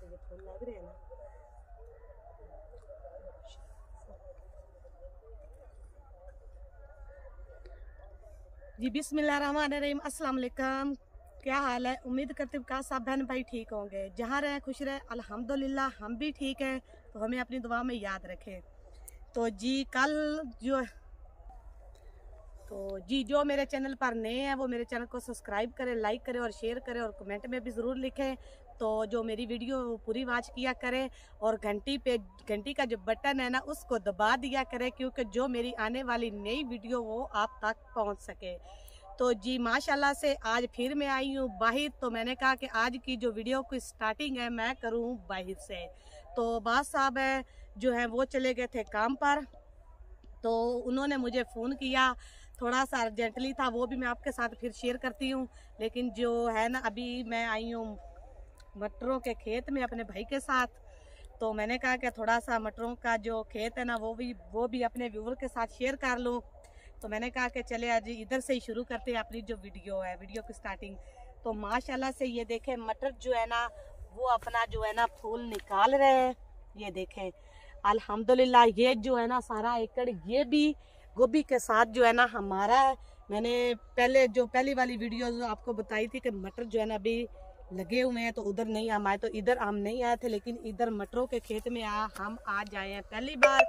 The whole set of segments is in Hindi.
से ये फूल लग रहे हैं ना। जी बिस्मिल्लाहिर्रहमानिर्रहीम, अस्सलाम वालेकुम। क्या हाल है? उम्मीद करते हैं सब बहन भाई ठीक होंगे, जहाँ रहें खुश रहें। अल्हम्दुलिल्लाह हम भी ठीक हैं, तो हमें अपनी दुआ में याद रखें। तो जी जो मेरे चैनल पर नए हैं वो मेरे चैनल को सब्सक्राइब करें, लाइक करें और शेयर करें और कमेंट में भी ज़रूर लिखें। तो जो मेरी वीडियो पूरी वॉच किया करें और घंटी का जो बटन है ना उसको दबा दिया करें, क्योंकि जो मेरी आने वाली नई वीडियो वो आप तक पहुंच सके। तो जी माशाल्लाह से आज फिर मैं आई हूँ बाहर। तो मैंने कहा कि आज की जो वीडियो की स्टार्टिंग है मैं करूँ बाहर से। तो बास साहब है जो है वो चले गए थे काम पर, तो उन्होंने मुझे फ़ोन किया, थोड़ा सा अर्जेंटली था, वो भी मैं आपके साथ फिर शेयर करती हूँ। लेकिन जो है ना अभी मैं आई हूँ मटरों के खेत में अपने भाई के साथ। तो मैंने कहा कि थोड़ा सा मटरों का जो खेत है ना वो भी अपने व्यूवर के साथ शेयर कर लूँ। तो मैंने कहा कि चले आज इधर से ही शुरू करते हैं अपनी जो वीडियो की स्टार्टिंग। तो माशाल्लाह से ये देखें मटर जो है ना वो अपना जो है ना फूल निकाल रहे हैं। ये देखें अल्हम्दुलिल्लाह, ये जो है ना सारा एकड़ ये भी गोभी के साथ जो है ना हमारा है। मैंने पहली वाली वीडियो जो आपको बताई थी कि मटर जो है ना अभी लगे हुए हैं, तो उधर नहीं हम आए, तो इधर हम नहीं आए थे, लेकिन इधर मटरों के खेत में हम आज आए हैं पहली बार।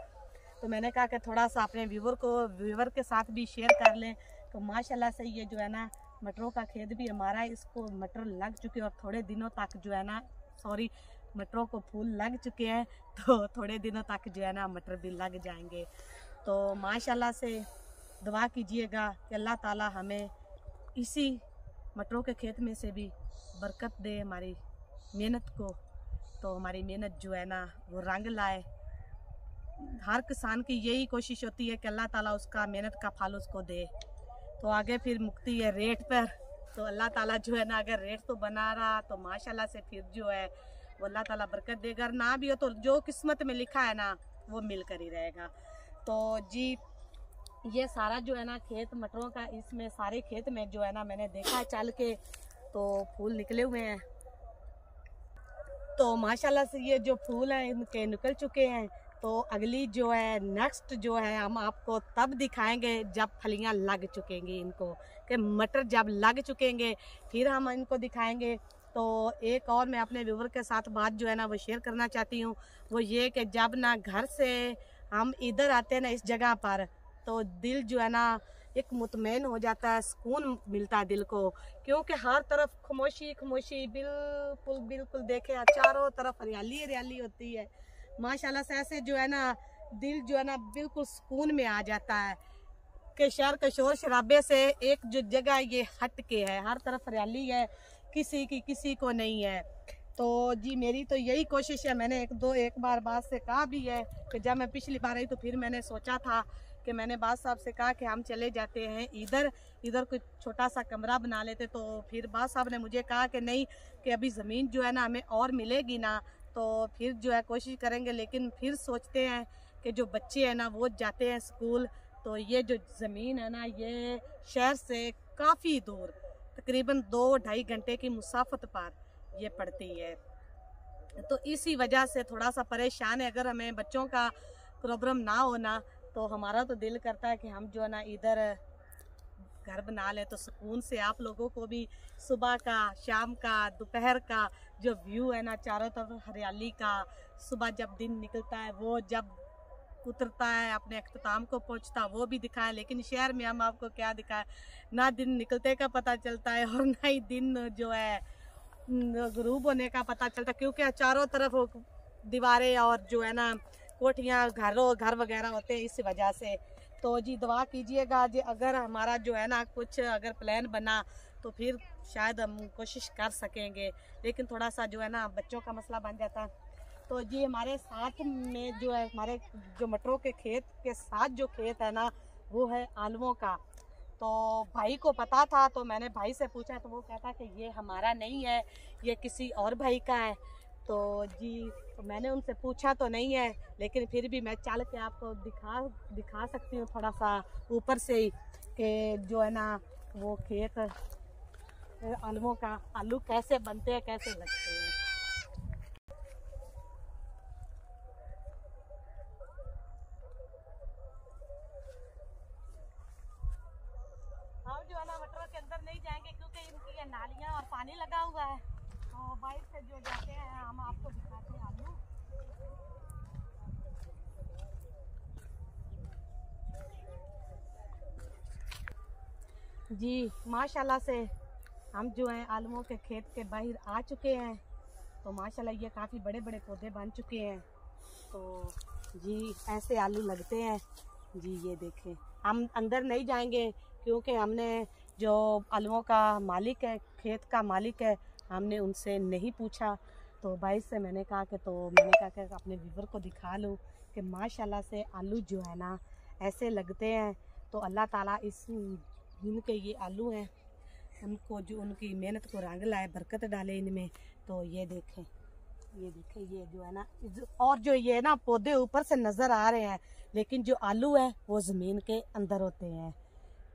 तो मैंने कहा कि थोड़ा सा अपने व्यूवर के साथ भी शेयर कर लें। तो माशाल्लाह से ये जो है ना मटरों का खेत भी हमारा है, इसको मटर लग चुके हैं और थोड़े दिनों तक जो है ना मटरों को फूल लग चुके हैं, तो थोड़े दिनों तक जो है ना मटर भी लग जाएंगे। तो माशाल्लाह से दुआ कीजिएगा कि अल्लाह ताला हमें इसी मटरों के खेत में से भी बरकत दे हमारी मेहनत को, तो हमारी मेहनत जो है ना वो रंग लाए। हर किसान की यही कोशिश होती है कि अल्लाह ताला उसका मेहनत का फल उसको दे। तो आगे फिर मुक्ति है रेट पर, तो अल्लाह ताला जो है ना अगर रेट तो बना रहा तो माशाल्लाह से फिर जो है वो अल्लाह ताला बरकत देगा, अगर ना भी हो तो जो किस्मत में लिखा है ना वो मिल कर ही रहेगा। तो जी ये सारा जो है ना खेत मटरों का, इसमें सारे खेत में जो है ना मैंने देखा है चल के, तो फूल निकले हुए हैं। तो माशाल्लाह से ये जो फूल हैं इनके निकल चुके हैं। तो अगली जो है नेक्स्ट जो है हम आपको तब दिखाएंगे जब फलियां लग चुकेंगी इनको, कि मटर जब लग चुकेंगे फिर हम इनको दिखाएंगे। तो एक और मैं अपने व्यूवर के साथ बात जो है ना वो शेयर करना चाहती हूँ, वो ये कि जब ना घर से हम इधर आते हैं ना इस जगह पर, तो दिल जो है ना एक मुतमईन हो जाता है, सुकून मिलता है दिल को, क्योंकि हर तरफ खामोशी खामोशी, बिल्कुल बिल्कुल देखे चारों तरफ हरियाली हरियाली होती है। माशाल्लाह से ऐसे जो है ना दिल जो है ना बिल्कुल सुकून में आ जाता है कि शहर के शोर शराबे से एक जो जगह ये हट के है, हर तरफ हरियाली है, किसी को नहीं है। तो जी मेरी तो यही कोशिश है, मैंने एक बार बात से कहा भी है कि जब मैं पिछली बार आई तो फिर मैंने सोचा था कि मैंने बात साहब से कहा कि हम चले जाते हैं इधर कोई छोटा सा कमरा बना लेते। तो फिर बात साहब ने मुझे कहा कि नहीं, कि अभी ज़मीन जो है ना हमें और मिलेगी ना, तो फिर जो है कोशिश करेंगे। लेकिन फिर सोचते हैं कि जो बच्चे हैं ना वो जाते हैं स्कूल, तो ये जो ज़मीन है ना ये शहर से काफ़ी दूर, तकरीबन 2-2.5 घंटे की मुसाफत पर ये पड़ती है। तो इसी वजह से थोड़ा सा परेशान है। अगर हमें बच्चों का प्रॉब्लम ना होना तो हमारा तो दिल करता है कि हम जो है ना इधर घर बना ले, तो सुकून से आप लोगों को भी सुबह का, शाम का, दोपहर का जो व्यू है ना चारों तरफ हरियाली का, सुबह जब दिन निकलता है वो जब उतरता है अपने अख्ताम को पहुंचता वो भी दिखाएं। लेकिन शहर में हम आपको क्या दिखाएं, ना दिन निकलते का पता चलता है और ना ही दिन जो है गरूब होने का पता चलता, क्योंकि चारों तरफ दीवारें और जो है ना कोठियाँ घर वगैरह होते हैं, इस वजह से। तो जी दुआ कीजिएगा जी, अगर हमारा जो है ना कुछ अगर प्लान बना तो फिर शायद हम कोशिश कर सकेंगे, लेकिन थोड़ा सा जो है ना बच्चों का मसला बन जाता है। तो जी हमारे साथ में जो है हमारे जो मटरों के खेत के साथ जो खेत है ना वो है आलुओं का। तो भाई को पता था, तो मैंने भाई से पूछा तो वो कहता कि ये हमारा नहीं है, ये किसी और भाई का है। तो जी तो मैंने उनसे पूछा तो नहीं है, लेकिन फिर भी मैं चल के आपको दिखा सकती हूँ थोड़ा सा ऊपर से ही, कि जो है ना वो खेत आलुओं का, आलू कैसे बनते हैं, कैसे लगते हैं। पानी लगा हुआ है, तो बाइक से जो जाते हैं हम आपको दिखाते हैं आलू। जी माशाल्लाह से हम जो हैं आलूओं के खेत के बाहर आ चुके हैं। तो माशाल्लाह ये काफ़ी बड़े बड़े पौधे बन चुके हैं। तो जी ऐसे आलू लगते हैं। जी ये देखें, हम अंदर नहीं जाएंगे क्योंकि हमने जो आलूओं का मालिक है, खेत का मालिक है, हमने उनसे नहीं पूछा। तो भाई से मैंने कहा कि अपने व्यूवर को दिखा लूँ कि माशाल्लाह से आलू जो है ना ऐसे लगते हैं। तो अल्लाह ताला इस जिनके ये आलू हैं उनको जो उनकी मेहनत को रंग लाए, बरकत डाले इनमें। तो ये देखें ये जो है ना, और जो ये ना पौधे ऊपर से नज़र आ रहे हैं, लेकिन जो आलू है वो ज़मीन के अंदर होते हैं,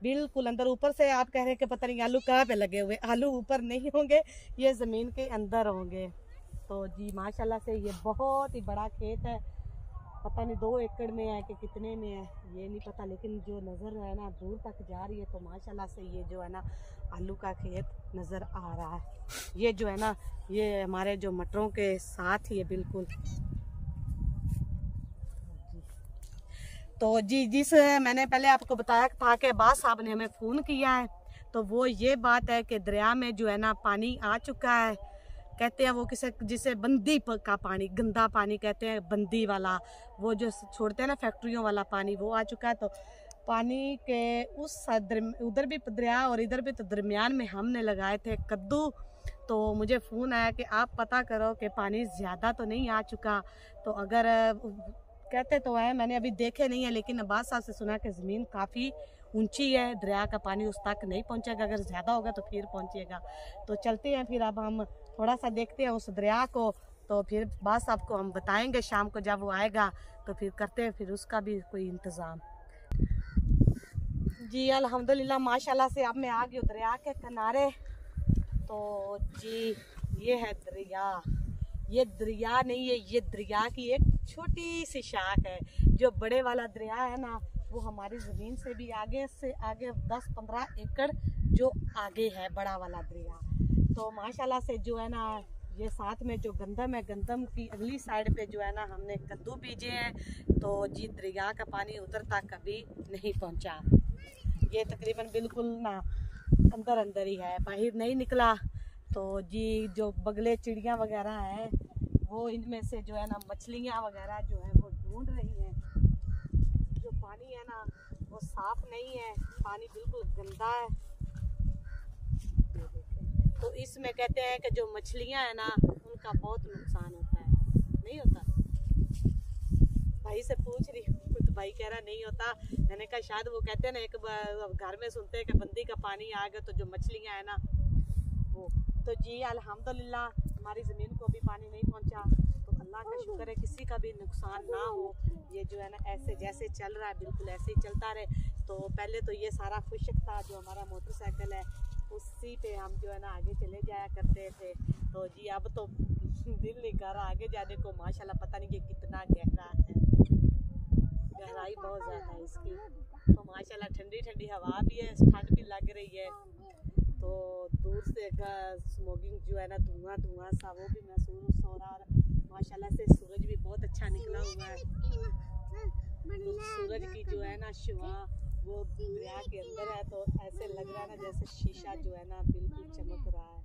बिल्कुल अंदर। ऊपर से आप कह रहे हैं कि पता नहीं आलू कहाँ पे लगे हुए, आलू ऊपर नहीं होंगे, ये ज़मीन के अंदर होंगे। तो जी माशाल्लाह से ये बहुत ही बड़ा खेत है, पता नहीं 2 एकड़ में है कि कितने में है ये नहीं पता, लेकिन जो नज़र है ना दूर तक जा रही है। तो माशाल्लाह से ये जो है ना आलू का खेत नज़र आ रहा है। ये जो है ना ये हमारे जो मटरों के साथ ही है बिल्कुल। तो जी जिस मैंने पहले आपको बताया था कि बास साहब ने हमें फ़ोन किया है, तो वो ये बात है कि दरिया में जो है ना पानी आ चुका है। कहते हैं वो जिसे बंदी का पानी, गंदा पानी कहते हैं, बंदी वाला, वो जो छोड़ते हैं ना फैक्ट्रियों वाला पानी, वो आ चुका है। तो पानी के उधर भी दरिया और इधर भी तो दरमियान में हमने लगाए थे कद्दू। तो मुझे फ़ोन आया कि आप पता करो कि पानी ज़्यादा तो नहीं आ चुका। तो अगर कहते तो हैं, मैंने अभी देखे नहीं है, लेकिन अब्बास साहब से सुना कि ज़मीन काफ़ी ऊंची है, दरिया का पानी उस तक नहीं पहुंचेगा, अगर ज़्यादा होगा तो फिर पहुंचेगा। तो चलते हैं फिर, अब हम थोड़ा सा देखते हैं उस दरिया को। तो फिर अब्बास साहब को हम बताएंगे शाम को जब वो आएगा, तो फिर करते हैं फिर उसका भी कोई इंतज़ाम। जी अल्हम्दुलिल्लाह माशाल्लाह से अब मैं आ गई दरिया के किनारे। तो जी ये है दरिया, ये दरिया नहीं है, ये दरिया की एक छोटी सी शाख है। जो बड़े वाला दरिया है ना वो हमारी ज़मीन से भी आगे 10-15 एकड़ जो आगे है बड़ा वाला दरिया। तो माशाल्लाह से जो है ना ये साथ में जो गंदम है, गंदम की अगली साइड पे जो है ना हमने कद्दू बीजे हैं। तो जी दरिया का पानी उधर तक कभी नहीं पहुंचा, ये तकरीबन बिल्कुल ना अंदर ही है, बाहर नहीं निकला। तो जी जो बगले चिड़ियाँ वगैरह हैं वो इनमें से जो है ना मछलियाँ वगैरह जो है वो ढूंढ रही हैं। जो पानी है ना वो साफ नहीं है, पानी बिल्कुल गंदा है। तो इसमें कहते हैं कि जो मछलियाँ हैं ना उनका बहुत नुकसान होता है, नहीं होता? भाई से पूछ रही हूँ तो भाई कह रहा नहीं होता। मैंने कहा शायद वो कहते हैं ना, एक घर में सुनते हैं कि बंदी का पानी आ गया तो जो मछलियाँ हैं ना वो। तो जी अल्हम्दुलिल्लाह हमारी ज़मीन को भी पानी नहीं पहुंचा, तो अल्लाह का शुक्र है किसी का भी नुकसान ना हो। ये जो है ना ऐसे जैसे चल रहा है बिल्कुल ऐसे ही चलता रहे। तो पहले तो ये सारा खुशक था, जो हमारा मोटरसाइकिल है उसी पे हम जो है ना आगे चले जाया करते थे। तो जी अब तो दिल नहीं कर रहा आगे जाने को। माशाल्लाह पता नहीं ये कितना गहरा है, गहराई बहुत ज़्यादा है इसकी। तो माशाल्लाह ठंडी ठंडी हवा भी है, ठंड भी लग रही है। तो दूर से स्मोकिंग जो है ना धुआं सा वो भी महसूस हो रहा है। माशाल्लाह से सूरज भी बहुत अच्छा निकला हुआ है। तो सूरज की जो है ना शुआ वो दरिया के अंदर है, तो ऐसे लग रहा है ना जैसे शीशा जो है ना बिल्कुल चमक रहा है।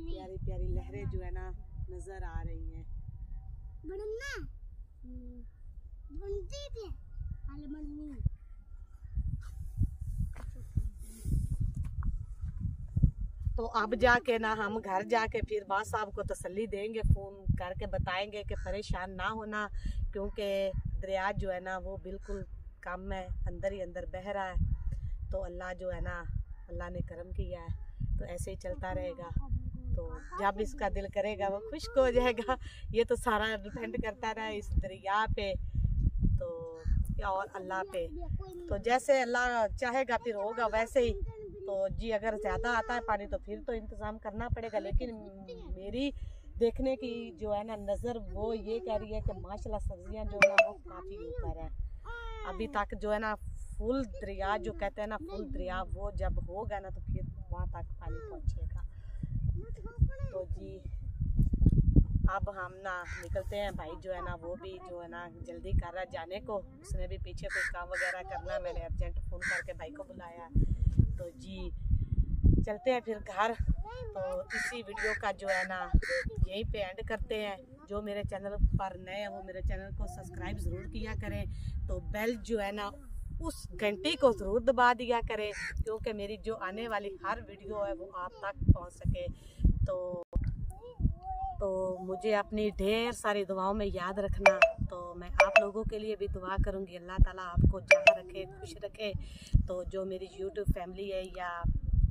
प्यारी प्यारी लहरें जो है ना नजर आ रही हैं। तो अब जाके ना हम घर जाके फिर बास साहब को तसल्ली देंगे, फ़ोन करके बताएंगे कि परेशान ना होना, क्योंकि दरिया जो है ना वो बिल्कुल कम है, अंदर ही अंदर बह रहा है। तो अल्लाह जो है ना अल्लाह ने करम किया है, तो ऐसे ही चलता रहेगा। तो जब इसका दिल करेगा वो खुश्क हो जाएगा। ये तो सारा डिपेंड करता है इस दरिया पे तो और अल्लाह पे। तो जैसे अल्लाह चाहेगा फिर होगा वैसे ही। तो जी अगर ज़्यादा आता है पानी तो फिर तो इंतज़ाम करना पड़ेगा, लेकिन मेरी देखने की जो है ना नज़र वो ये कह रही है कि माशाल्लाह सब्जियां जो है ना वो काफ़ी ऊपर है अभी तक। जो है ना फुल दरिया जो कहते हैं ना फुल दरिया वो जब होगा ना तो फिर वहाँ तक पानी पहुँचेगा। तो जी अब हम ना निकलते हैं। भाई जो है ना वो भी जो है ना जल्दी कर रहा है जाने को, उसने भी पीछे कोई काम वगैरह करना, मैंने अर्जेंट फ़ोन करके भाई को बुलाया। तो जी चलते हैं फिर घर। तो इसी वीडियो का जो है ना यहीं पे एंड करते हैं। जो मेरे चैनल पर नए हैं वो मेरे चैनल को सब्सक्राइब ज़रूर किया करें। तो बेल जो है ना उस घंटी को ज़रूर दबा दिया करें, क्योंकि मेरी जो आने वाली हर वीडियो है वो आप तक पहुंच सके। तो मुझे अपनी ढेर सारी दुआओं में याद रखना। तो मैं आप लोगों के लिए भी दुआ करूंगी, अल्लाह ताला आपको जहाँ रखे, खुश रखे। तो जो मेरी यूट्यूब फैमिली है या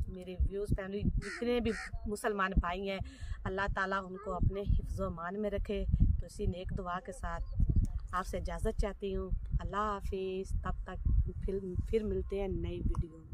मेरी व्यूज़ फैमिली जितने भी मुसलमान भाई हैं, अल्लाह ताला उनको अपने हिफ्ज़ मान में रखे। तो इसी नेक दुआ के साथ आपसे इजाज़त चाहती हूँ। अल्लाह हाफिज़। तब तक फिर मिलते हैं नई वीडियो में।